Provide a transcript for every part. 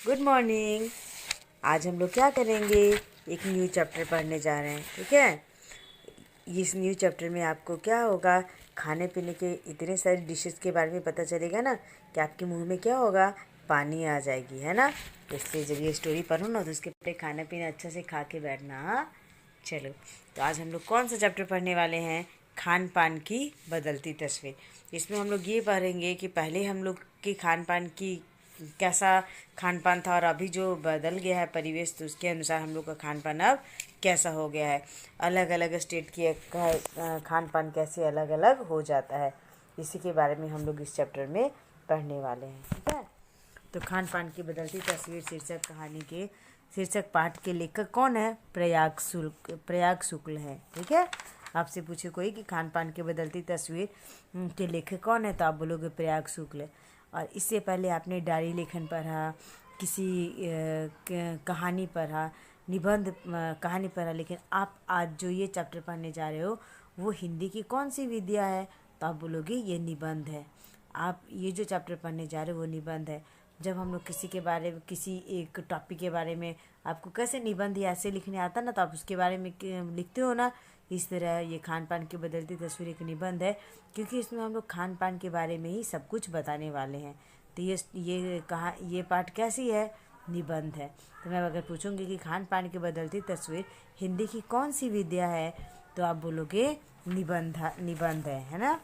Good morning. आज हम लोग क्या करेंगे, एक न्यू चैप्टर पढ़ने जा रहे हैं। ठीक है, इस न्यू चैप्टर में आपको क्या होगा, खाने पीने के इतने सारे डिशेस के बारे में पता चलेगा ना कि आपके मुंह में क्या होगा, पानी आ जाएगी, है ना। इसलिए जब ये स्टोरी पढ़ो ना तो उसके पहले खाना पीना अच्छा से खा के बैठना। हाँ, चलो। तो आज हम लोग कौन सा चैप्टर पढ़ने वाले हैं, खान पान की बदलती तस्वीर। इसमें हम लोग ये पढ़ेंगे कि पहले हम लोग के खान पान की कैसा खान पान था और अभी जो बदल गया है परिवेश, तो उसके अनुसार हम लोग का खान पान अब कैसा हो गया है। अलग अलग स्टेट की खान पान कैसे अलग अलग हो जाता है, इसी के बारे में हम लोग इस चैप्टर में पढ़ने वाले हैं। ठीक है, तो खान पान की बदलती तस्वीर शीर्षक कहानी के शीर्षक पाठ के लेखक कौन है, प्रयाग शुक्ल है। ठीक है, आपसे पूछे कोई कि खान पान की बदलती तस्वीर के लेखक कौन है, तो आप बोलोगे प्रयाग शुक्ल। और इससे पहले आपने डायरी लेखन पढ़ा, किसी कहानी पढ़ा, निबंध कहानी पढ़ा, लेकिन आप आज जो ये चैप्टर पढ़ने जा रहे हो वो हिंदी की कौन सी विद्या है, तो आप बोलोगे ये निबंध है। आप ये जो चैप्टर पढ़ने जा रहे हो वो निबंध है। जब हम लोग किसी के बारे में, किसी एक टॉपिक के बारे में आपको कैसे निबंध या ऐसे लिखने आता ना, तो आप उसके बारे में लिखते हो ना, इस तरह ये खान पान की बदलती तस्वीर एक निबंध है, क्योंकि इसमें हम लोग खान पान के बारे में ही सब कुछ बताने वाले हैं। तो ये पाठ कैसी है, निबंध है। तो मैं अगर पूछूंगी कि खान पान की बदलती तस्वीर हिंदी की कौन सी विद्या है, तो आप बोलोगे निबंध है ना।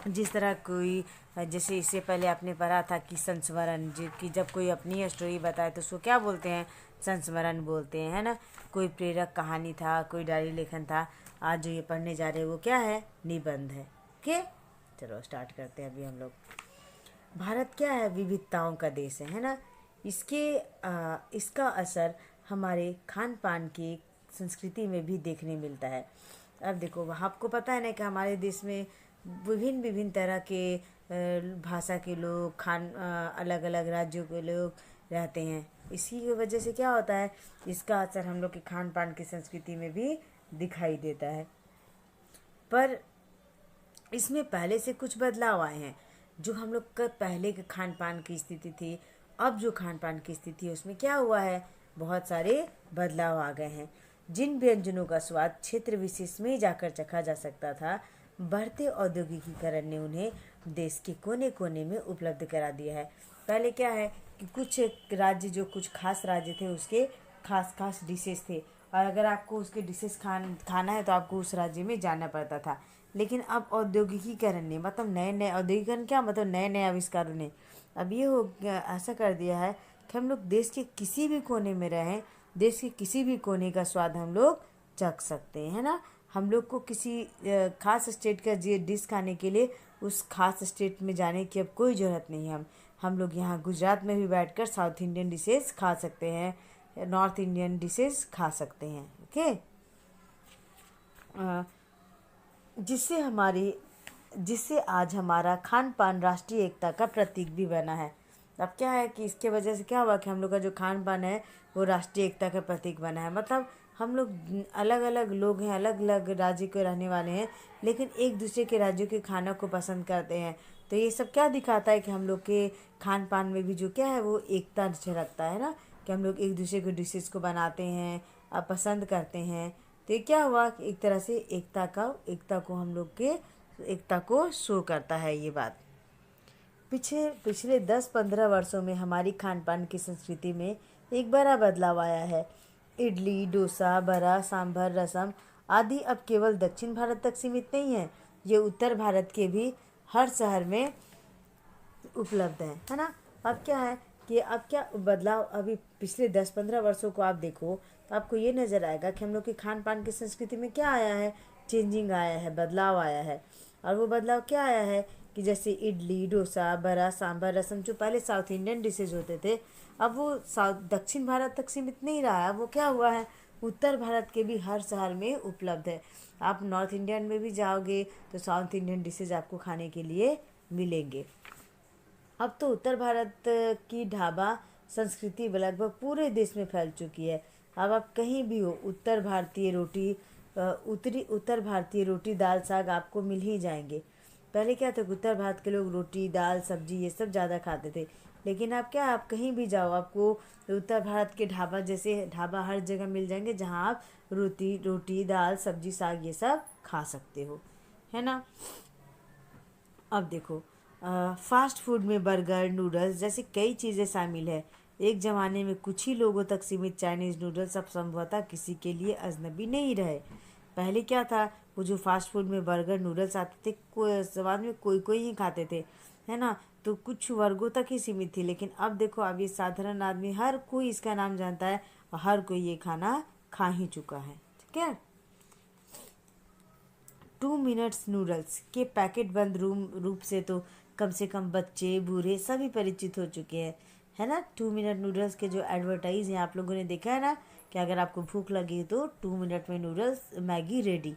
जिस तरह कोई, जैसे इससे पहले आपने पढ़ा था कि संस्मरण, जो कि जब कोई अपनी स्टोरी बताए तो उसको क्या बोलते हैं, संस्मरण बोलते हैं, है ना। कोई प्रेरक कहानी था, कोई डायरी लेखन था। आज जो ये पढ़ने जा रहे हैं वो क्या है, निबंध है। ओके, चलो स्टार्ट करते हैं अभी हम लोग। भारत क्या है, विविधताओं का देश है ना। इसका असर हमारे खान पान की संस्कृति में भी देखने मिलता है। अब देखो, आपको पता है ना कि हमारे देश में विभिन्न विभिन्न तरह के भाषा के लोग, अलग अलग राज्यों के लोग रहते हैं। इसी की वजह से क्या होता है, इसका असर हम लोग के खान पान की संस्कृति में भी दिखाई देता है। पर इसमें पहले से कुछ बदलाव आए हैं। जो हम लोग का पहले के खान पान की स्थिति थी, अब जो खान पान की स्थिति है उसमें क्या हुआ है, बहुत सारे बदलाव आ गए हैं। जिन व्यंजनों का स्वाद क्षेत्र विशेष में ही जाकर चखा जा सकता था, बढ़ते औद्योगिकीकरण ने उन्हें देश के कोने कोने में उपलब्ध करा दिया है। पहले क्या है कि कुछ राज्य, जो कुछ खास राज्य थे, उसके खास खास डिशेस थे, और अगर आपको उसके डिशेस खाना है तो आपको उस राज्य में जाना पड़ता था। लेकिन अब औद्योगिकीकरण ने, मतलब नए नए औद्योगिकीकरण, क्या मतलब, नए नए आविष्कारों ने अब ये ऐसा कर दिया है कि हम लोग देश के किसी भी कोने में रहें, देश के किसी भी कोने का स्वाद हम लोग चख सकते हैं, है ना। हम लोग को किसी खास स्टेट का डिश खाने के लिए उस खास स्टेट में जाने की अब कोई ज़रूरत नहीं है। हम लोग यहाँ गुजरात में भी बैठकर साउथ इंडियन डिशेस खा सकते हैं, नॉर्थ इंडियन डिशेस खा सकते हैं। ओके, जिससे आज हमारा खान पान राष्ट्रीय एकता का प्रतीक भी बना है। अब क्या है कि इसके वजह से क्या हुआ कि हम लोग का जो खान पान है वो राष्ट्रीय एकता का प्रतीक बना है। मतलब हम लोग अलग अलग लोग हैं, अलग अलग राज्य के रहने वाले हैं, लेकिन एक दूसरे के राज्यों के खाना को पसंद करते हैं। तो ये सब क्या दिखाता है कि हम लोग के खान पान में भी जो क्या है वो एकता झलकता है ना, कि हम लोग एक दूसरे के डिशेस को बनाते हैं, पसंद करते हैं। तो ये क्या हुआ कि एक तरह से एकता को हम लोग के एकता को शो करता है ये बात। पिछले 10-15 वर्षों में हमारी खान पान की संस्कृति में एक बड़ा बदलाव आया है। इडली, डोसा, बड़ा, सांभर, रसम आदि अब केवल दक्षिण भारत तक सीमित नहीं है, ये उत्तर भारत के भी हर शहर में उपलब्ध है ना। अब क्या है कि अब क्या बदलाव, अभी पिछले 10-15 वर्षों को आप देखो तो आपको ये नज़र आएगा कि हम लोग के खान पान की संस्कृति में क्या आया है, चेंजिंग आया है, बदलाव आया है। और वो बदलाव क्या आया है कि जैसे इडली, डोसा, बड़ा, सांभर, रसम जो पहले साउथ इंडियन डिशेज होते थे, अब वो दक्षिण भारत तक सीमित नहीं रहा है। वो क्या हुआ है, उत्तर भारत के भी हर शहर में उपलब्ध है। आप नॉर्थ इंडियन में भी जाओगे तो साउथ इंडियन डिशेज आपको खाने के लिए मिलेंगे। अब तो उत्तर भारत की ढाबा संस्कृति लगभग पूरे देश में फैल चुकी है। अब आप कहीं भी हो, उत्तर भारतीय रोटी दाल साग आपको मिल ही जाएंगे। पहले क्या था, उत्तर भारत के लोग रोटी दाल सब्जी ये सब ज़्यादा खाते थे, लेकिन अब क्या, आप कहीं भी जाओ आपको उत्तर भारत के ढाबा जैसे ढाबा हर जगह मिल जाएंगे, जहाँ आप रोटी रोटी दाल सब्जी साग ये सब खा सकते हो, है ना। अब देखो, फास्ट फूड में बर्गर नूडल्स जैसी कई चीज़ें शामिल है। एक ज़माने में कुछ ही लोगों तक सीमित चाइनीज़ नूडल्स अब संभवतः किसी के लिए अजनबी नहीं रहे। पहले क्या था, वो जो फास्ट फूड में बर्गर नूडल्स आते थे, समाज में कोई कोई ही खाते थे, है ना, तो कुछ वर्गों तक ही सीमित थी। लेकिन अब देखो, अब ये साधारण आदमी हर कोई इसका नाम जानता है और हर कोई ये खाना खा ही चुका है, ठीक है। 2 मिनट्स नूडल्स के पैकेट बंद रूप से तो कम से कम बच्चे बूढ़े सभी परिचित हो चुके हैं, है ना। 2 मिनट नूडल्स के जो एडवर्टाइज हैं आप लोगों ने देखा है ना, कि अगर आपको भूख लगी तो 2 मिनट में नूडल्स मैगी रेडी।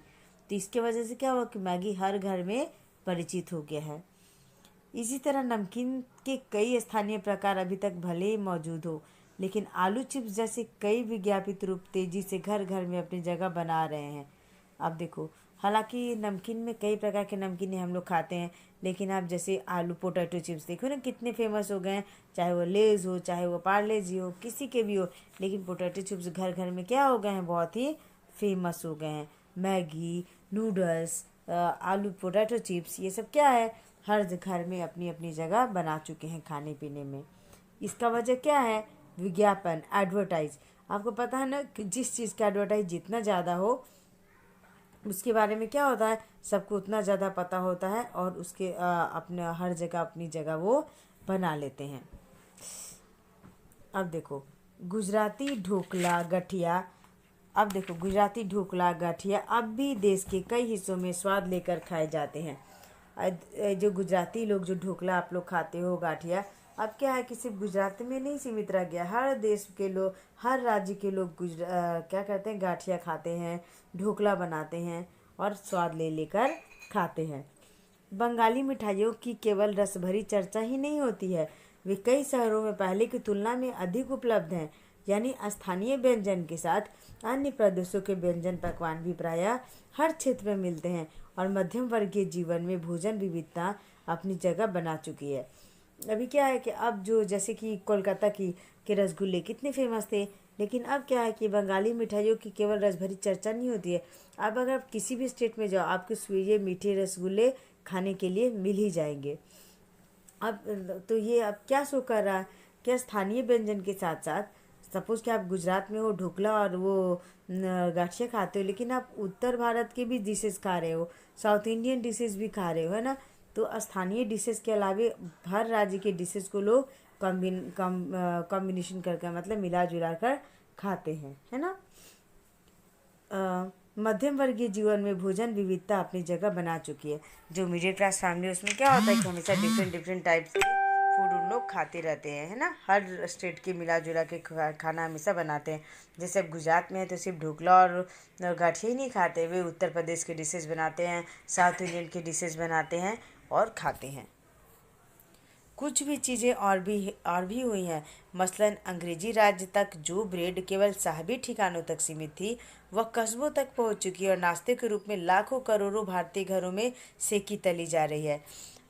तो इसके वजह से क्या हुआ कि मैगी हर घर में परिचित हो गया है। इसी तरह नमकीन के कई स्थानीय प्रकार अभी तक भले ही मौजूद हो, लेकिन आलू चिप्स जैसे कई विज्ञापित रूप तेजी से घर घर में अपनी जगह बना रहे हैं। अब देखो, हालांकि नमकीन में कई प्रकार के नमकीन हम लोग खाते हैं, लेकिन आप जैसे आलू पोटैटो चिप्स देखो ना कितने फेमस हो गए हैं, चाहे वो लेज हो चाहे वो पार्ले जी हो किसी के भी हो, लेकिन पोटैटो चिप्स घर घर में क्या हो गए हैं, बहुत ही फेमस हो गए हैं। मैगी नूडल्स आलू पोटैटो चिप्स ये सब क्या है, हर घर में अपनी अपनी जगह बना चुके हैं खाने पीने में। इसका वजह क्या है, विज्ञापन एडवर्टाइज। आपको पता है ना कि जिस चीज़ का एडवर्टाइज जितना ज़्यादा हो उसके बारे में क्या होता है, सबको उतना ज़्यादा पता होता है और उसके अपने हर जगह अपनी जगह वो बना लेते हैं। अब देखो, गुजराती ढोकला गठिया अब देखो गुजराती ढोकला गाठिया अब भी देश के कई हिस्सों में स्वाद लेकर खाए जाते हैं। जो गुजराती लोग जो ढोकला आप लोग खाते हो गाठिया, अब क्या है कि सिर्फ गुजरात में नहीं सीमित रह गया, हर देश के लोग हर राज्य के लोग क्या करते हैं, गाठिया खाते हैं, ढोकला बनाते हैं और स्वाद ले लेकर खाते हैं। बंगाली मिठाइयों की केवल रस भरी चर्चा ही नहीं होती है, वे कई शहरों में पहले की तुलना में अधिक उपलब्ध हैं। यानी स्थानीय व्यंजन के साथ अन्य प्रदेशों के व्यंजन पकवान भी प्रायः हर क्षेत्र में मिलते हैं और मध्यम वर्गीय जीवन में भोजन विविधता अपनी जगह बना चुकी है। अभी क्या है कि अब जो जैसे कि कोलकाता की के रसगुल्ले कितने फेमस थे, लेकिन अब क्या है कि बंगाली मिठाइयों की केवल रस भरी चर्चा नहीं होती है। अब अगर किसी भी स्टेट में जाओ आपको ये मीठे रसगुल्ले खाने के लिए मिल ही जाएंगे। अब तो ये अब क्या शो कर रहा है, क्या स्थानीय व्यंजन के साथ साथ सपोज़ कि आप गुजरात में हो ढोकला और वो गाठिया खाते हो, लेकिन आप उत्तर भारत के भी डिशेस खा रहे हो, साउथ इंडियन डिशेस भी खा रहे हो, है ना। तो स्थानीय डिशेस के अलावे हर राज्य के डिशेस को लोग कॉम्बिनेशन करके मतलब मिला जुला कर खाते हैं, है ना। मध्यम वर्गीय जीवन में भोजन विविधता अपनी जगह बना चुकी है। जो मिडिल क्लास फैमिली उसमें क्या होता है कि हमेशा डिफरेंट डिफरेंट टाइप्स के फूड उन लोग खाते रहते हैं, है ना। हर स्टेट के मिला जुला के खाना हमेशा बनाते हैं। जैसे अब गुजरात में है तो सिर्फ ढोकला और गाठिया ही नहीं खाते, वे उत्तर प्रदेश के डिशेस बनाते हैं, साउथ इंडियन के डिशेस बनाते हैं और खाते हैं। कुछ भी चीज़ें और भी हुई हैं। मसलन अंग्रेजी राज्य तक जो ब्रेड केवल साहबी ठिकानों तक सीमित थी, वह कस्बों तक पहुंच चुकी है और नाश्ते के रूप में लाखों करोड़ों भारतीय घरों में सेकी तली जा रही है।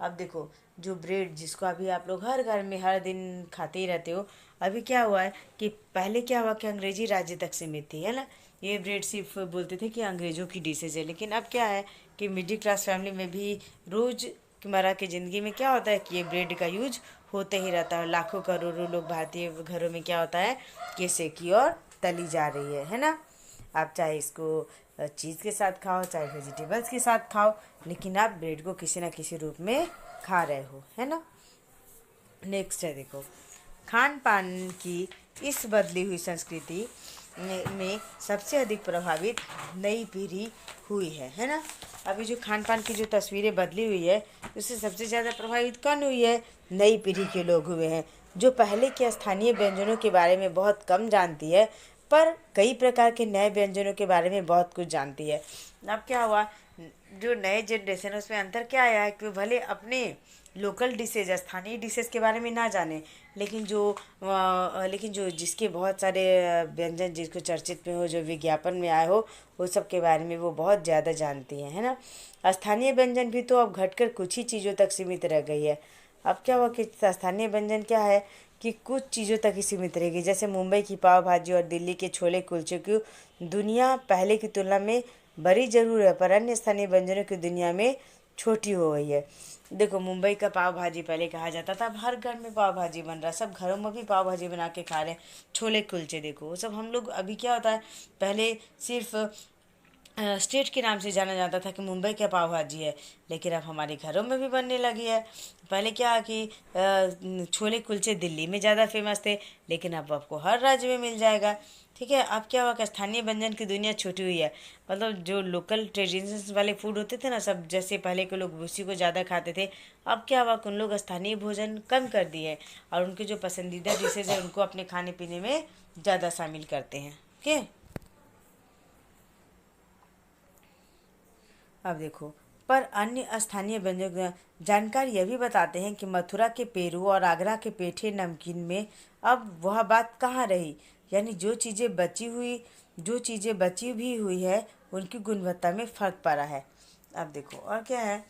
अब देखो, जो ब्रेड जिसको अभी आप लोग हर घर में हर दिन खाते ही रहते हो, अभी क्या हुआ है कि पहले क्या हुआ कि अंग्रेजी राज्य तक सीमित थी, है ना। ये ब्रेड सिर्फ बोलते थे कि अंग्रेज़ों की डिशेज है, लेकिन अब क्या है कि मिडिल क्लास फैमिली में भी रोज़ मरा की ज़िंदगी में क्या होता है कि ये ब्रेड का यूज होते ही रहता है। लाखों करोड़ों लोग भारतीय घरों में क्या होता है कि सेकी और तली जा रही है ना। आप चाहे इसको चीज़ के साथ खाओ चाहे वेजिटेबल्स के साथ खाओ, लेकिन आप ब्रेड को किसी ना किसी रूप में खा रहे हो, है ना। नेक्स्ट है, देखो, खान पान की इस बदली हुई संस्कृति में सबसे अधिक प्रभावित नई पीढ़ी हुई है ना। अभी जो खान पान की जो तस्वीरें बदली हुई है उससे सबसे ज़्यादा प्रभावित कौन हुई है, नई पीढ़ी के लोग हुए हैं, जो पहले के स्थानीय व्यंजनों के बारे में बहुत कम जानती है पर कई प्रकार के नए व्यंजनों के बारे में बहुत कुछ जानती है। अब क्या हुआ, जो नए जनरेशन उसमें अंतर क्या आया है कि भले अपने लोकल डिशेज स्थानीय डिशेज के बारे में ना जाने, लेकिन जो जिसके बहुत सारे व्यंजन जिसको चर्चित में हो, जो विज्ञापन में आए हो, वो सब के बारे में वो बहुत ज़्यादा जानती हैं, है ना। स्थानीय व्यंजन भी तो अब घटकर कुछ ही चीज़ों तक सीमित रह गई है। अब क्या हुआ कि स्थानीय व्यंजन क्या है कि कुछ चीज़ों तक ही सीमित रहेगी। जैसे मुंबई की पाव भाजी और दिल्ली के छोले कुलचे की दुनिया पहले की तुलना में बड़ी ज़रूर है, पर अन्य स्थानीय व्यंजनों की दुनिया में छोटी हो गई है। देखो, मुंबई का पाव भाजी पहले कहा जाता था, अब हर घर में पाव भाजी बन रहा है, सब घरों में भी पाव भाजी बना के खा रहे हैं। छोले कुलचे देखो, वो सब हम लोग अभी क्या होता है, पहले सिर्फ स्टेट के नाम से जाना जाता था कि मुंबई का पाव भाजी है, लेकिन अब हमारे घरों में भी बनने लगी है। पहले क्या कि छोले कुलचे दिल्ली में ज़्यादा फेमस थे, लेकिन अब आपको हर राज्य में मिल जाएगा। ठीक है, अब क्या हुआ कि स्थानीय व्यंजन की दुनिया छोटी हुई है। मतलब जो लोकल ट्रेडिशंस वाले फूड होते थे ना सब, जैसे पहले के लोग उसी को ज़्यादा खाते थे, अब क्या हुआ कि उन लोग स्थानीय भोजन कम कर दिए और उनके जो पसंदीदा डिशेज है उनको अपने खाने पीने में ज़्यादा शामिल करते हैं। ओके, अब देखो, पर अन्य स्थानीय व्यंजन जानकार यह भी बताते हैं कि मथुरा के पेरू और आगरा के पेठे नमकीन में अब वह बात कहाँ रही। यानी जो चीज़ें बची भी हुई है उनकी गुणवत्ता में फ़र्क पड़ा है। अब देखो और क्या है,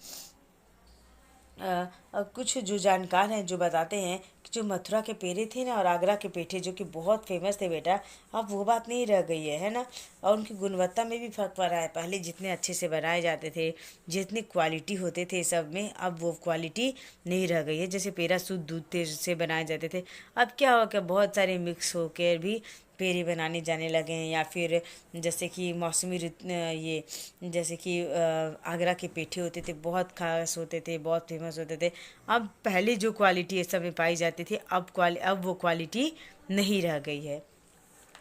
कुछ जो जानकार हैं जो बताते हैं कि जो मथुरा के पेड़े थे ना और आगरा के पेठे जो कि बहुत फेमस थे बेटा, अब वो बात नहीं रह गई है ना। और उनकी गुणवत्ता में भी फर्क पड़ा है। पहले जितने अच्छे से बनाए जाते थे, जितनी क्वालिटी होते थे सब में, अब वो क्वालिटी नहीं रह गई है। जैसे पेड़ा शुद्ध दूध से बनाए जाते थे, अब क्या हुआ कि बहुत सारे मिक्स होकर भी पेड़े बनाने जाने लगे हैं। या फिर जैसे कि ये जैसे कि आगरा के पेठे होते थे, बहुत खास होते थे, बहुत फेमस होते थे। अब पहले जो क्वालिटी इस सब में पाई जाती थी, अब वो क्वालिटी नहीं रह गई है।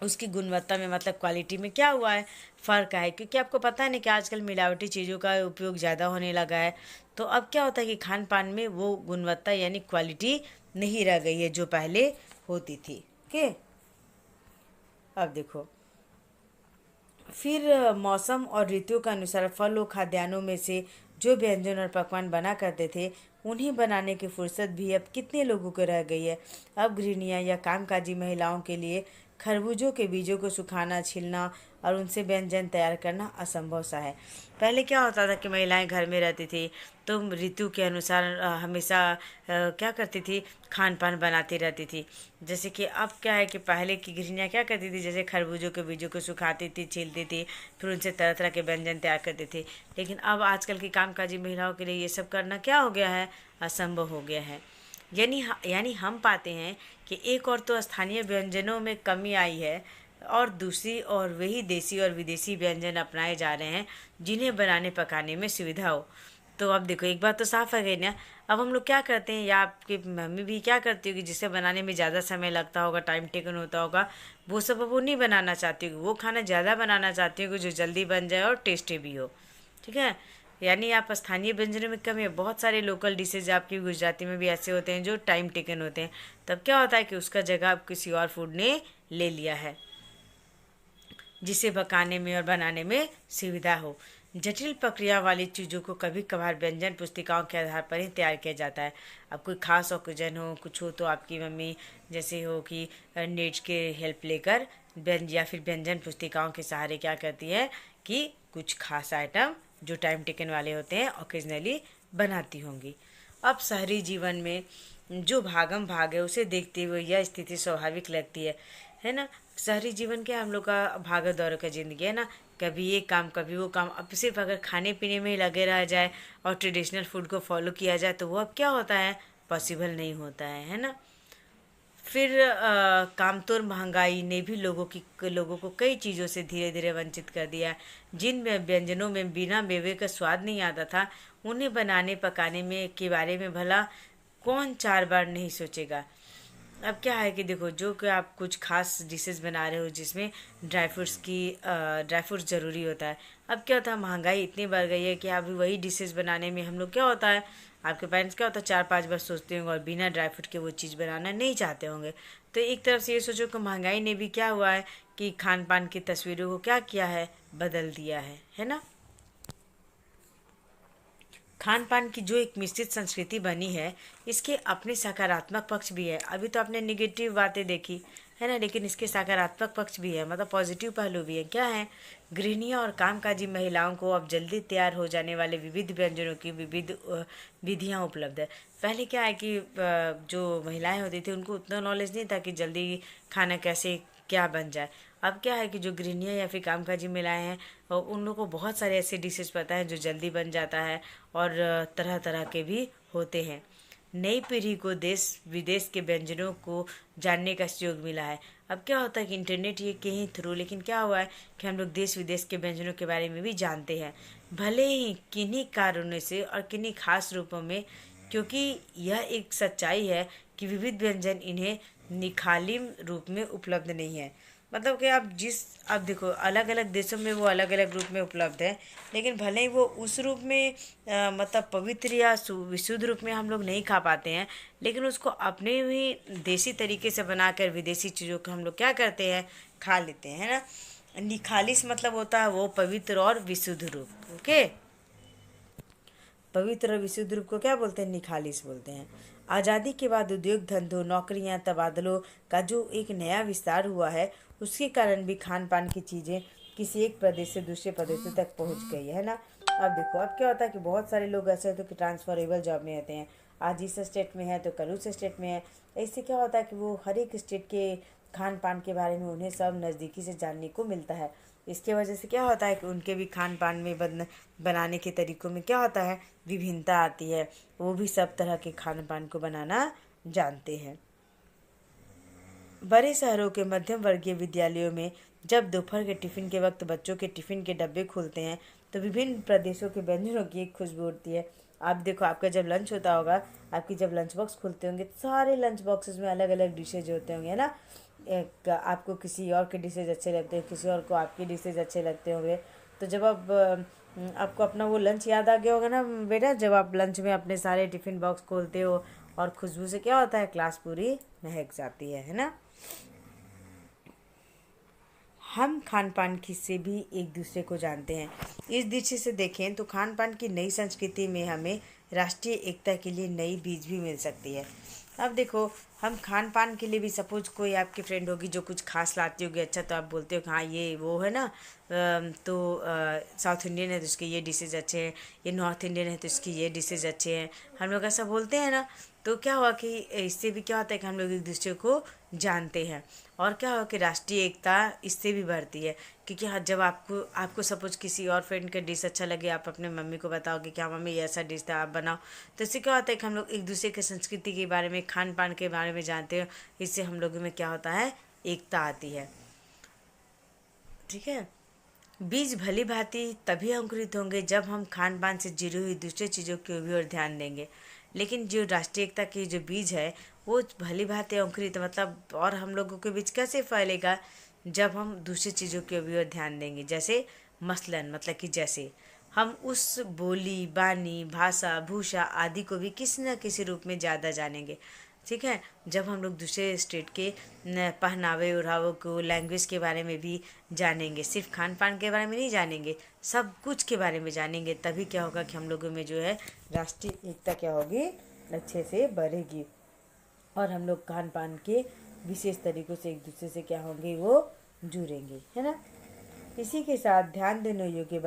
उसकी गुणवत्ता में मतलब क्वालिटी में क्या हुआ है, फ़र्क है। क्योंकि आपको पता है ना कि आजकल मिलावटी चीज़ों का उपयोग ज़्यादा होने लगा है। तो अब क्या होता है कि खान पान में वो गुणवत्ता यानी क्वालिटी नहीं रह गई है जो पहले होती थी। ओके, अब देखो, फिर मौसम और ऋतुओं के अनुसार फल और खाद्यान्नों में से जो व्यंजन और पकवान बना करते थे, उन्हें बनाने की फुर्सत भी अब कितने लोगों को रह गई है। अब गृहिणियाँ या कामकाजी महिलाओं के लिए खरबूजों के बीजों को सुखाना, छिलना और उनसे व्यंजन तैयार करना असंभव सा है। पहले क्या होता था कि महिलाएं घर में रहती थी तो ऋतु के अनुसार हमेशा क्या करती थी, खान पान बनाती रहती थी। जैसे कि अब क्या है कि पहले की गृहिणियाँ क्या करती थी, जैसे खरबूजों के बीजों को सुखाती थी, छीलती थी, फिर उनसे तरह तरह के व्यंजन तैयार करती थी। लेकिन अब आजकल की कामकाजी महिलाओं के लिए ये सब करना क्या हो गया है, असंभव हो गया है। यानी हम पाते हैं कि एक और तो स्थानीय व्यंजनों में कमी आई है, और दूसरी और वही देसी और विदेशी व्यंजन अपनाए जा रहे हैं जिन्हें बनाने पकाने में सुविधा हो। तो अब देखो, एक बात तो साफ है गई ना। अब हम लोग क्या करते हैं, या आपकी मम्मी भी क्या करती होगी, जिसे बनाने में ज़्यादा समय लगता होगा, टाइम टेकन होता होगा, वो सब अब वो नहीं बनाना चाहती होगी। वो खाना ज़्यादा बनाना चाहती होगी जो जल्दी बन जाए और टेस्टी भी हो। ठीक है, यानी आप स्थानीय व्यंजनों में कमी है। बहुत सारे लोकल डिशेज आपकी गुजराती में भी ऐसे होते हैं जो टाइम टेकन होते हैं। तब क्या होता है कि उसका जगह अब किसी और फूड ने ले लिया है जिसे पकाने में और बनाने में सुविधा हो। जटिल प्रक्रिया वाली चीज़ों को कभी कभार व्यंजन पुस्तिकाओं के आधार पर ही तैयार किया जाता है। अब कोई खास ओकेजन हो, कुछ हो, तो आपकी मम्मी जैसे हो कि नेट के हेल्प लेकर या फिर व्यंजन पुस्तिकाओं के सहारे क्या करती है कि कुछ खास आइटम जो टाइम टेकन वाले होते हैं ओकेजनली बनाती होंगी। अब शहरी जीवन में जो भागम भाग है उसे देखते हुए यह स्थिति स्वाभाविक लगती है ना। शहरी जीवन क्या, हम लोग का भागा दौड़ का ज़िंदगी है ना, कभी ये काम कभी वो काम। अब सिर्फ अगर खाने पीने में ही लगे रहा जाए और ट्रेडिशनल फूड को फॉलो किया जाए तो वो अब क्या होता है, पॉसिबल नहीं होता है ना। फिर कामतोर महंगाई ने भी लोगों को कई चीज़ों से धीरे धीरे वंचित कर दिया। जिन व्यंजनों में बिना मेवे का स्वाद नहीं आता था, उन्हें बनाने पकाने में के बारे में भला कौन 4 बार नहीं सोचेगा। अब क्या है कि देखो, जो कि आप कुछ खास डिशेस बना रहे हो जिसमें ड्राई फ्रूट्स ज़रूरी होता है। अब क्या होता है, महंगाई इतनी बढ़ गई है कि अभी वही डिशेस बनाने में हम लोग क्या होता है, आपके पेरेंट्स क्या होता है 4-5 बार सोचते होंगे और बिना ड्राई फ्रूट के वो चीज़ बनाना नहीं चाहते होंगे। तो एक तरफ से ये सोचो कि महंगाई ने भी क्या हुआ है कि खान पान की तस्वीरों को क्या किया है, बदल दिया है ना। खान पान की जो एक मिश्रित संस्कृति बनी है, इसके अपने सकारात्मक पक्ष भी है। अभी तो आपने निगेटिव बातें देखी है ना, लेकिन इसके सकारात्मक पक्ष भी है, मतलब पॉजिटिव पहलू भी है। क्या है? गृहिणियों और कामकाजी महिलाओं को अब जल्दी तैयार हो जाने वाले विविध व्यंजनों की विविध विधियाँ उपलब्ध है। पहले क्या है कि जो महिलाएं होती थी उनको उतना नॉलेज नहीं था कि जल्दी खाना कैसे क्या बन जाए। अब क्या है कि जो गृहिणियाँ या फिर कामकाजी महिलाएं हैं उन लोगों को बहुत सारे ऐसे डिशेस पता है जो जल्दी बन जाता है और तरह तरह के भी होते हैं। नई पीढ़ी को देश विदेश के व्यंजनों को जानने का सुयोग मिला है। अब क्या होता है कि इंटरनेट ये के ही थ्रू, लेकिन क्या हुआ है कि हम लोग देश विदेश के व्यंजनों के बारे में भी जानते हैं, भले ही किन्हीं कारणों से और किन्हीं खास रूपों में, क्योंकि यह एक सच्चाई है कि विविध व्यंजन इन्हें निखालिम रूप में उपलब्ध नहीं है। मतलब कि आप देखो अलग अलग देशों में वो अलग अलग रूप में उपलब्ध है, लेकिन भले ही वो उस रूप में मतलब पवित्र या विशुद्ध रूप में हम लोग नहीं खा पाते हैं, लेकिन उसको अपने ही देसी तरीके से बनाकर विदेशी चीज़ों को हम लोग क्या करते हैं, खा लेते हैं, है ना। निखालिस मतलब होता है वो पवित्र और विशुद्ध रूप। ओके, पवित्र और विशुद्ध रूप को क्या बोलते हैं? निखालिस बोलते हैं। आज़ादी के बाद उद्योग धंधों, नौकरियां, तबादलों का जो एक नया विस्तार हुआ है, उसके कारण भी खान पान की चीज़ें किसी एक प्रदेश से दूसरे प्रदेशों तक पहुंच गई है ना। अब देखो, अब क्या होता है कि बहुत सारे लोग ऐसे होते हैं कि ट्रांसफरेबल जॉब में रहते हैं, आज इस स्टेट में है तो कल उस स्टेट में है। इससे क्या होता है कि वो हर एक स्टेट के खान पान के बारे में उन्हें सब नज़दीकी से जानने को मिलता है। इसके वजह से क्या होता है कि उनके भी खान पान में बनाने के तरीक़ों में क्या होता है, विभिन्नता आती है। वो भी सब तरह के खान पान को बनाना जानते हैं। बड़े शहरों के मध्यम वर्गीय विद्यालयों में जब दोपहर के टिफ़िन के वक्त बच्चों के टिफ़िन के डब्बे खुलते हैं तो विभिन्न प्रदेशों के व्यंजनों की एक खुशबू उठती है। आप देखो, आपका जब लंच होता होगा, आपकी जब लंच बॉक्स खुलते होंगे तो सारे लंच बॉक्सेस में अलग अलग डिशेज होते होंगे, है ना। एक आपको किसी और के डिशेज अच्छे लगते हैं, किसी और को आपके डिशेज अच्छे लगते होंगे। तो जब आपको अपना वो लंच याद आ गया होगा ना बेटा, जब आप लंच में अपने सारे टिफ़िन बॉक्स खोलते हो और खुशबू से क्या होता है, क्लास पूरी महक जाती है ना। हम खान पान की से भी एक दूसरे को जानते हैं। इस दृष्टि से देखें तो खान पान की नई संस्कृति में हमें राष्ट्रीय एकता के लिए नई बीज भी मिल सकती है। अब देखो, हम खान पान के लिए भी, सपोज कोई आपकी फ्रेंड होगी जो कुछ खास लाती होगी, अच्छा तो आप बोलते हो कि हाँ ये वो है ना, तो साउथ इंडियन है तो इसके ये डिशेज अच्छे हैं, ये नॉर्थ इंडियन है तो इसकी ये डिशेज अच्छे हैं, हम लोग ऐसा बोलते हैं ना। तो क्या हुआ कि इससे भी क्या होता है कि हम लोग एक दूसरे को जानते हैं, और क्या हुआ कि राष्ट्रीय एकता इससे भी बढ़ती है। क्योंकि हाँ, जब आपको सपोज किसी और फ्रेंड का डिश अच्छा लगे, आप अपने मम्मी को बताओगे कि हाँ मम्मी ये ऐसा डिश था, आप बनाओ। तो इससे क्या होता है कि हम लोग एक दूसरे के संस्कृति के बारे में, खान पान के बारे में जानते हैं। इससे हम लोगों में क्या होता है, एकता आती है। ठीक है। बीज भली भांति तभी अंकुरित होंगे जब हम खान पान से जुड़ी हुई दूसरी चीज़ों की भी ओर ध्यान देंगे। लेकिन जो राष्ट्रीय एकता की जो बीज है वो भली भांति अंकुरित मतलब और हम लोगों के बीच कैसे फैलेगा, जब हम दूसरी चीज़ों की भी ओर ध्यान देंगे। जैसे मसलन मतलब कि जैसे हम उस बोली, बानी, भाषा, भूषा आदि को भी किसी न किसी रूप में ज़्यादा जानेंगे। ठीक है। जब हम लोग दूसरे स्टेट के पहनावे ओढ़ावों को, लैंग्वेज के बारे में भी जानेंगे, सिर्फ खान पान के बारे में नहीं जानेंगे, सब कुछ के बारे में जानेंगे, तभी क्या होगा कि हम लोगों में जो है राष्ट्रीय एकता क्या होगी, अच्छे से बढ़ेगी। और हम लोग खान पान के विशेष तरीक़ों से एक दूसरे से क्या होंगे, वो जुड़ेंगे, है ना। इसी के साथ ध्यान देने योग्य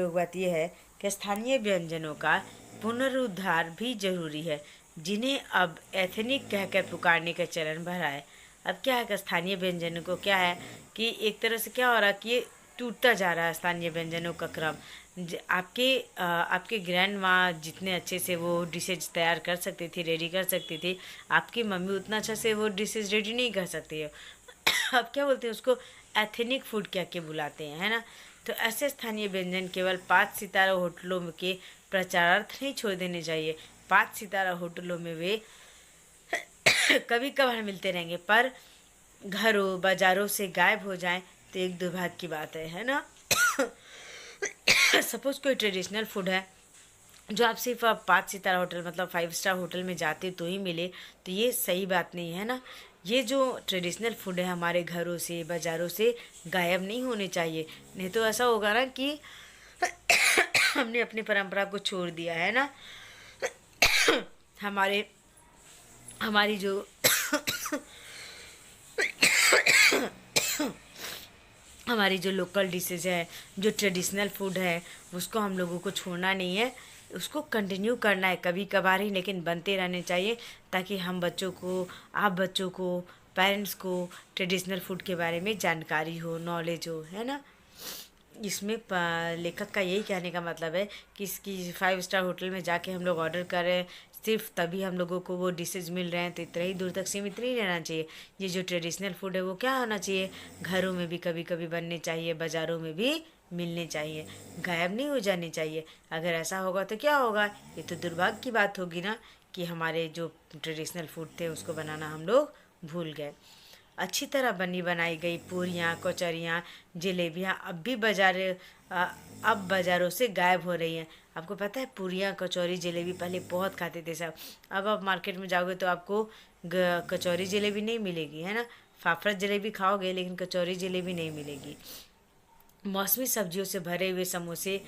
बात यह है कि स्थानीय व्यंजनों का पुनरुद्धार भी जरूरी है, जिन्हें अब एथनिक कहकर पुकारने का चलन बढ़ा है। अब क्या है कि स्थानीय व्यंजनों को क्या है कि एक तरह से क्या हो रहा है कि ये टूटता जा रहा है स्थानीय व्यंजनों का क्रम। आपके ग्रैंड माँ जितने अच्छे से वो डिशेज तैयार कर सकती थी, रेडी कर सकती थी, आपकी मम्मी उतना अच्छा से वो डिशेज रेडी नहीं कर सकती है। अब क्या बोलते हैं उसको, एथनिक फूड क्या के बुलाते हैं, है ना। तो ऐसे स्थानीय व्यंजन केवल 5 सितारा होटलों के प्रचारार्थ नहीं छोड़ देने चाहिए। 5 सितारा होटलों में वे कभी कभार मिलते रहेंगे, पर घरों बाजारों से गायब हो जाएं तो एक दुर्भाग्य की बात है ना। सपोज कोई ट्रेडिशनल फूड है जो आप सिर्फ 5 सितारा होटल मतलब 5 स्टार होटल में जाते तो ही मिले, तो ये सही बात नहीं है ना। ये जो ट्रेडिशनल फूड है हमारे घरों से बाज़ारों से गायब नहीं होने चाहिए, नहीं तो ऐसा होगा ना कि हमने अपनी परंपरा को छोड़ दिया है ना। हमारे हमारी जो हमारी जो लोकल डिशेज है, जो ट्रेडिशनल फूड है, उसको हम लोगों को छोड़ना नहीं है, उसको कंटिन्यू करना है, कभी कभार ही लेकिन बनते रहने चाहिए, ताकि हम बच्चों को, आप बच्चों को, पेरेंट्स को ट्रेडिशनल फूड के बारे में जानकारी हो, नॉलेज हो, है ना। इसमें लेखक का यही कहने का मतलब है कि इसकी 5 स्टार होटल में जाके हम लोग ऑर्डर कर रहे हैं, सिर्फ तभी हम लोगों को वो डिशेज मिल रहे हैं, तो इतना ही दूर तक सीमित नहीं रहना चाहिए। ये जो ट्रेडिशनल फूड है वो क्या होना चाहिए, घरों में भी कभी कभी बनने चाहिए, बाज़ारों में भी मिलने चाहिए, गायब नहीं हो जाने चाहिए। अगर ऐसा होगा तो क्या होगा, ये तो दुर्भाग्य की बात होगी ना, कि हमारे जो ट्रेडिशनल फूड थे उसको बनाना हम लोग भूल गए। अच्छी तरह बनी बनाई गई पूरियाँ, कचौरियाँ, जलेबियाँ अब बाज़ारों से गायब हो रही हैं। आपको पता है, पूरियाँ, कचौरी, जलेबी पहले बहुत खाते थे सब। अब आप मार्केट में जाओगे तो आपको कचौरी जलेबी नहीं मिलेगी, है ना। फाफड़ा जलेबी खाओगे लेकिन कचौरी जलेबी नहीं मिलेगी। मौसमी सब्जियों से भरे हुए समोसे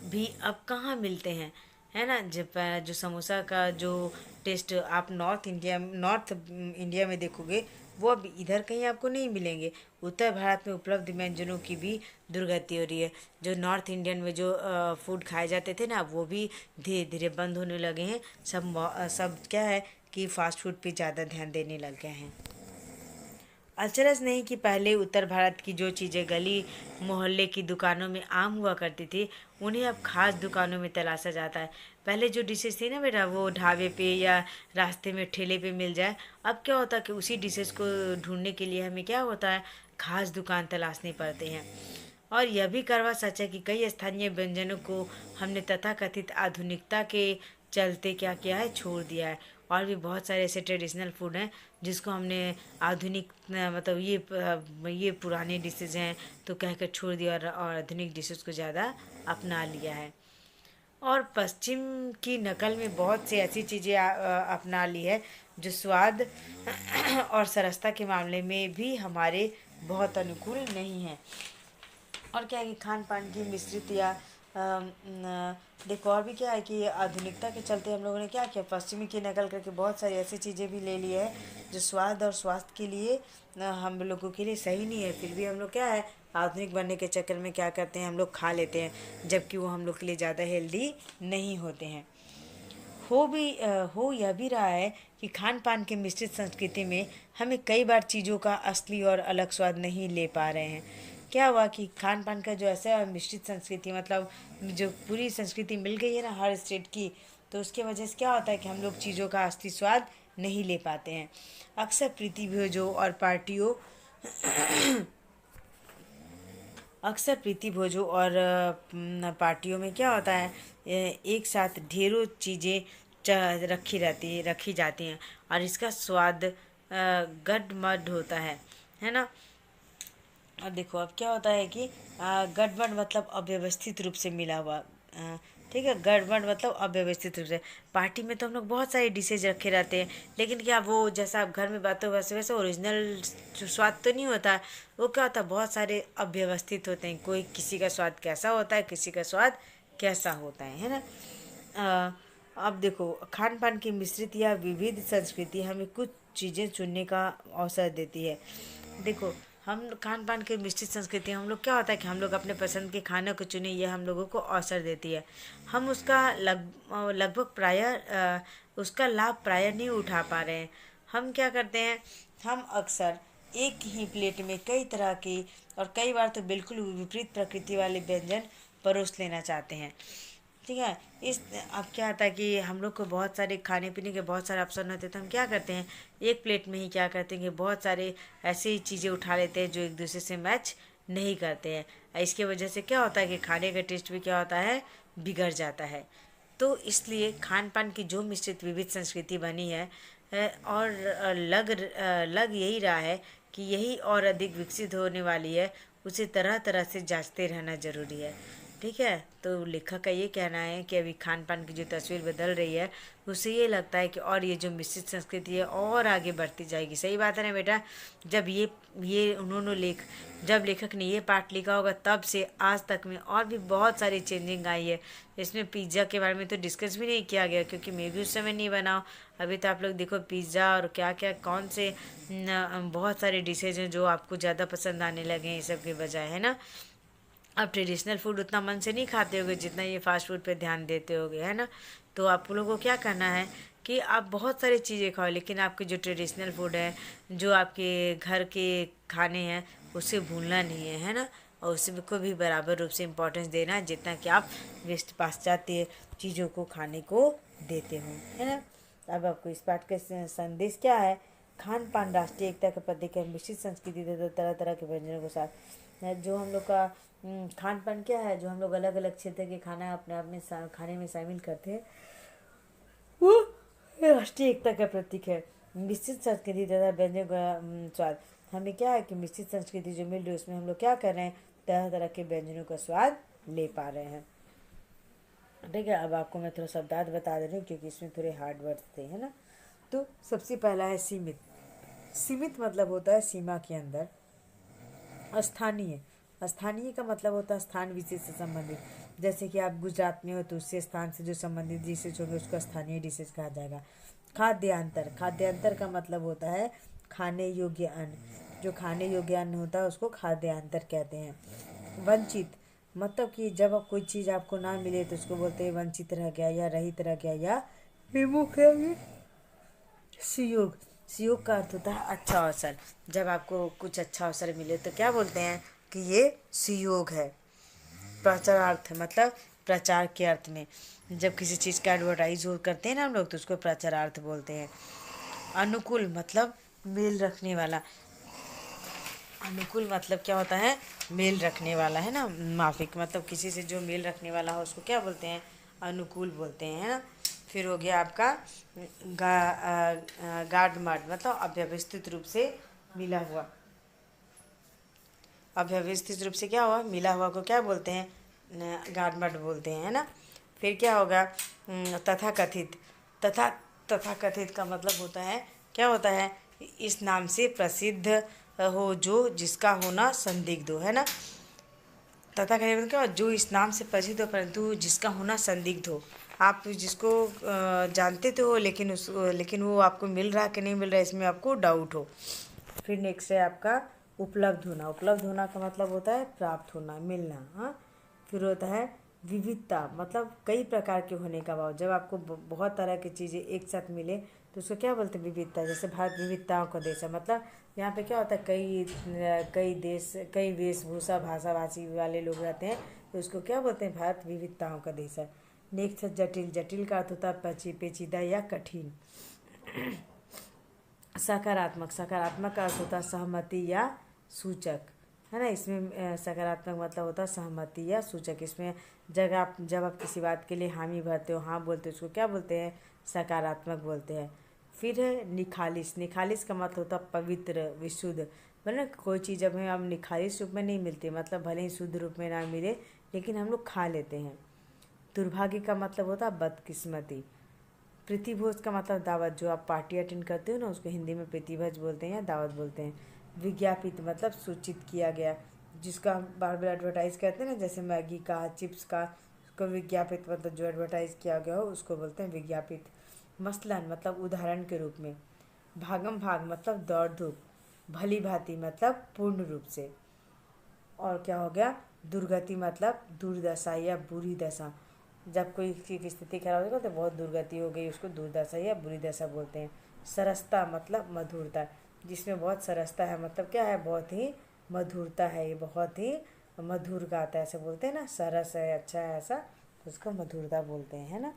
भी अब कहाँ मिलते हैं, है ना। जब जो समोसा का जो टेस्ट आप नॉर्थ इंडिया में देखोगे, वो अब इधर कहीं आपको नहीं मिलेंगे। उत्तर भारत में उपलब्ध व्यंजनों की भी दुर्गति हो रही है। जो नॉर्थ इंडियन में जो फूड खाए जाते थे ना, वो भी धीरे धीरे बंद होने लगे हैं। सब क्या है कि फास्ट फूड पे ज़्यादा ध्यान देने लग गए हैं। अचरज नहीं कि पहले उत्तर भारत की जो चीज़ें गली मोहल्ले की दुकानों में आम हुआ करती थी, उन्हें अब खास दुकानों में तलाशा जाता है। पहले जो डिशेस थी ना बेटा, वो ढाबे पे या रास्ते में ठेले पे मिल जाए। अब क्या होता है कि उसी डिशेस को ढूंढने के लिए हमें क्या होता है, खास दुकान तलाशनी पड़ते हैं। और यह भी करवा सच है कि कई स्थानीय व्यंजनों को हमने तथाकथित आधुनिकता के चलते क्या किया है, छोड़ दिया है। और भी बहुत सारे ऐसे ट्रेडिशनल फूड हैं जिसको हमने आधुनिक मतलब ये पुराने डिशेज हैं तो कहकर छोड़ दिया, और आधुनिक डिशेज को ज़्यादा अपना लिया है। और पश्चिम की नकल में बहुत सी ऐसी चीज़ें अपना ली है जो स्वाद और सरसता के मामले में भी हमारे बहुत अनुकूल नहीं है। और क्या है कि खान पान की मिश्रित या देखो, और भी क्या है कि आधुनिकता के चलते हम लोगों ने क्या किया, पश्चिमी की नकल करके बहुत सारी ऐसी चीज़ें भी ले ली है जो स्वाद और स्वास्थ्य के लिए हम लोगों के लिए सही नहीं है। फिर भी हम लोग क्या है, आधुनिक बनने के चक्कर में क्या करते हैं, हम लोग खा लेते हैं, जबकि वो हम लोग के लिए ज़्यादा हेल्दी नहीं होते हैं। हो यह भी रहा है कि खान पान के मिश्रित संस्कृति में हमें कई बार चीज़ों का असली और अलग स्वाद नहीं ले पा रहे हैं। क्या हुआ कि खान पान का जो ऐसा मिश्रित संस्कृति, मतलब जो पूरी संस्कृति मिल गई है ना हर स्टेट की, तो उसके वजह से क्या होता है कि हम लोग चीज़ों का असली स्वाद नहीं ले पाते हैं। अक्सर प्रीति भोजों और पार्टियों में क्या होता है, एक साथ ढेरों चीज़ें रखी जाती हैं, और इसका स्वाद गडमड होता है ना। और देखो अब क्या होता है कि गड़बड़ मतलब अव्यवस्थित रूप से मिला हुआ, ठीक है। गड़बड़ मतलब अव्यवस्थित रूप से। पार्टी में तो हम लोग बहुत सारे डिशेज रखे रहते हैं, लेकिन क्या वो जैसा आप घर में बातों वैसे वैसे ओरिजिनल स्वाद तो नहीं होता है। वो क्या होता है, बहुत सारे अव्यवस्थित होते हैं, कोई किसी का स्वाद कैसा होता है, किसी का स्वाद कैसा होता है ना। अब देखो, खान पान की मिश्रित या विविध संस्कृति हमें कुछ चीज़ें चुनने का अवसर देती है। देखो, हम खान पान के मिश्रित संस्कृति, हम लोग क्या होता है कि हम लोग अपने पसंद के खाने को चुने, ये हम लोगों को अवसर देती है। हम उसका लगभग उसका लाभ प्राय नहीं उठा पा रहे हैं। हम क्या करते हैं, हम अक्सर एक ही प्लेट में कई तरह की और कई बार तो बिल्कुल विपरीत प्रकृति वाले व्यंजन परोस लेना चाहते हैं, ठीक है। अब क्या आता है कि हम लोग को बहुत सारे खाने पीने के बहुत सारे ऑप्शन होते हैं, तो हम क्या करते हैं, एक प्लेट में ही क्या करते हैं कि बहुत सारे ऐसे ही चीज़ें उठा लेते हैं जो एक दूसरे से मैच नहीं करते हैं। इसके वजह से क्या होता है कि खाने का टेस्ट भी क्या होता है, बिगड़ जाता है। तो इसलिए खान पान की जो मिश्रित विविध संस्कृति बनी है, और लग यही रहा है कि यही और अधिक विकसित होने वाली है, उसे तरह तरह से जांचते रहना जरूरी है। ठीक है। तो लेखक का ये कहना है कि अभी खान पान की जो तस्वीर बदल रही है उससे ये लगता है कि और ये जो मिश्रित संस्कृति है और आगे बढ़ती जाएगी। सही बात है ना बेटा। जब ये उन्होंने जब लेखक ने ये पाठ लिखा होगा तब से आज तक में और भी बहुत सारी चेंजिंग आई है। इसमें पिज़्ज़ा के बारे में तो डिस्कस भी नहीं किया गया क्योंकि मैं भी उस समय नहीं बनाओ। अभी तो आप लोग देखो पिज़्ज़ा और क्या क्या कौन से बहुत सारे डिशेज हैं जो आपको ज़्यादा पसंद आने लगे हैं ये सब के बजाय, है ना। आप ट्रेडिशनल फूड उतना मन से नहीं खाते होगे जितना ये फास्ट फूड पे ध्यान देते होगे, है ना। तो आप लोगों को क्या करना है कि आप बहुत सारी चीज़ें खाओ लेकिन आपके जो ट्रेडिशनल फूड है, जो आपके घर के खाने हैं, उसे भूलना नहीं है ना। और उसी को भी बराबर रूप से इम्पोर्टेंस देना है जितना कि आप वेस्ट पाश्चात्य चीज़ों को खाने को देते हो, है ना। अब आपको इस पाठ का संदेश क्या है। खान पान राष्ट्रीय एकता का प्रतीक है। मिश्रित संस्कृति तथा तरह तरह के व्यंजनों के साथ जो हम लोग का खान पान क्या है, जो हम लोग अलग अलग क्षेत्र के खाना अपने आप में खाने में शामिल करते हैं, वो राष्ट्रीय एकता का प्रतीक है। मिश्रित संस्कृति तथा व्यंजन का स्वाद, हमें क्या है कि मिश्रित संस्कृति जो मिल रही है उसमें हम लोग क्या कर रहे हैं, तरह तरह के व्यंजनों का स्वाद ले पा रहे हैं। ठीक है। अब आपको मैं थोड़ा शब्दार्थ बता दे रही हूँ क्योंकि इसमें थोड़े हार्ड वर्ड्स थे, है ना। तो सबसे पहला है सीमित। सीमित मतलब होता है सीमा के अंदर। स्थानीय, स्थानीय का मतलब होता है स्थान विशेष से संबंधित। जैसे कि आप गुजरात में हो तो उससे स्थान से जो संबंधित डिशेज होंगे उसको स्थानीय डिशेज कहा जाएगा। खाद्यांतर, खाद्यांतर का मतलब होता है खाने योग्य अन्न। जो खाने योग्य अन्न होता है उसको खाद्यांतर कहते हैं। वंचित मतलब कि जब कोई चीज़ आपको ना मिले तो उसको बोलते हैं वंचित रह गया या रहित रह गया या विमुख रह गया। सुयोग, सुयोग का अर्थ होता है अच्छा अवसर। जब आपको कुछ अच्छा अवसर मिले तो क्या बोलते हैं कि ये सुयोग है। प्रचारार्थ मतलब प्रचार के अर्थ में जब किसी चीज़ का एडवर्टाइज करते हैं ना हम लोग तो उसको प्रचारार्थ बोलते हैं। अनुकूल मतलब मेल रखने वाला। अनुकूल मतलब क्या होता है, मेल रखने वाला, है ना। माफिक मतलब किसी से जो मेल रखने वाला हो उसको क्या बोलते हैं, अनुकूल बोलते हैं, है ना। फिर हो गया आपका गार्ड मार्ड मतलब अव्यवस्थित रूप से मिला हुआ। अव्यवस्थित रूप से क्या हुआ, मिला हुआ को क्या बोलते हैं, गार्ड मार्ड बोलते हैं, है ना। फिर क्या होगा तथा कथित। तथा तथा कथित का मतलब होता है क्या होता है, इस नाम से प्रसिद्ध हो जो जिसका होना संदिग्ध हो, है ना। तथा कथित मतलब क्या, जो इस नाम से प्रसिद्ध हो परंतु जिसका होना संदिग्ध हो। आप जिसको जानते तो हो लेकिन वो आपको मिल रहा कि नहीं मिल रहा इसमें आपको डाउट हो। फिर नेक्स्ट है आपका उपलब्ध होना। उपलब्ध होना का मतलब होता है प्राप्त होना, मिलना, हाँ। फिर होता है विविधता मतलब कई प्रकार के होने का भाव। जब आपको बहुत तरह की चीज़ें एक साथ मिले तो उसको क्या बोलते हैं, विविधता। जैसे भारत विविधताओं का देश है मतलब यहाँ पे क्या होता है कई देश, कई वेशभूषा भाषा भाषी वाले लोग रहते हैं तो उसको क्या बोलते हैं, भारत विविधताओं का देश है। नेक्स्ट है जटिल। जटिल का अर्थ होता है पेचीदा या कठिन। सकारात्मक, सकारात्मक का अर्थ होता है सहमति या सूचक, है ना। इसमें सकारात्मक मतलब होता है सहमति या सूचक। इसमें जब आप किसी बात के लिए हामी भरते हो, हाँ बोलते हो, उसको क्या बोलते हैं, सकारात्मक बोलते हैं। फिर है निखालिस। निखालिस का मतलब होता है पवित्र विशुद्ध। मतलब कोई चीज़ जब हमें अब निखालिस रूप में नहीं मिलती, मतलब भले ही शुद्ध रूप में ना मिले लेकिन हम लोग खा लेते हैं। दुर्भाग्य का मतलब होता है बदकिस्मती। प्रीतिभोज का मतलब दावत। जो आप पार्टी अटेंड करते हो ना उसको हिंदी में प्रीतिभोज बोलते हैं या दावत बोलते हैं। विज्ञापित मतलब सूचित किया गया, जिसका हम बार बार एडवर्टाइज करते हैं ना, जैसे मैगी का, चिप्स का, उसको विज्ञापित मतलब जो एडवर्टाइज किया गया हो उसको बोलते हैं विज्ञापित। मसलन मतलब उदाहरण के रूप में। भागम भाग मतलब दौड़ धूप। भली भांति मतलब पूर्ण रूप से। और क्या हो गया, दुर्गति मतलब दुर्दशा या बुरी दशा। जब कोई की स्थिति खराब होगी तो बहुत दुर्गति हो गई उसको दुर्दशा या बुरी दशा बोलते हैं। सरसता मतलब मधुरता। जिसमें बहुत सरसता है मतलब क्या है, बहुत ही मधुरता है, ये बहुत ही मधुर गाता है, ऐसे बोलते हैं ना, सरस है, अच्छा है, ऐसा तो उसको मधुरता बोलते हैं, है ना।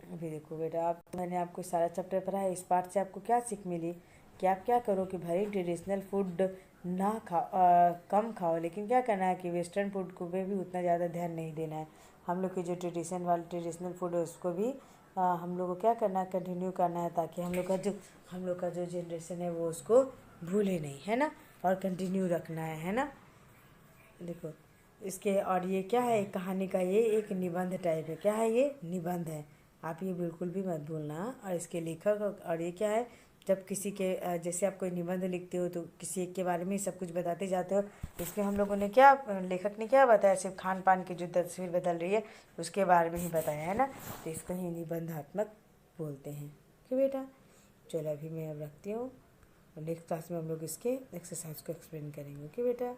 अभी देखो बेटा, आप मैंने आपको सारा चैप्टर पढ़ा है। इस पाठ से आपको क्या सीख मिली कि आप क्या करो कि भाई ट्रेडिशनल फूड ना कम खाओ, लेकिन क्या करना है कि वेस्टर्न फूड को पे भी उतना ज़्यादा ध्यान नहीं देना है। हम लोग की जो ट्रेडिशनल फूड है उसको भी हम लोग को क्या करना है, कंटिन्यू करना है, ताकि हम लोग का जो जनरेशन है वो उसको भूले नहीं, है ना, और कंटिन्यू रखना है ना। देखो इसके, और ये क्या है, कहानी का ये एक निबंध टाइप है। क्या है ये? निबंध है। आप ये बिल्कुल भी मत भूलना। और इसके लेखक, और ये क्या है, जब किसी के जैसे आप कोई निबंध लिखते हो तो किसी एक के बारे में ही सब कुछ बताते जाते हो। इसमें हम लोगों ने क्या, लेखक ने क्या बताया, सिर्फ खान पान की जो तस्वीर बदल रही है उसके बारे में ही बताया है ना, तो इसको ही निबंधात्मक बोलते हैं। ओके बेटा, चलो अभी मैं अब रखती हूँ, और नेक्स्ट क्लास में हम लोग इसके एक्सरसाइज को एक्सप्लेन करेंगे। ओके बेटा।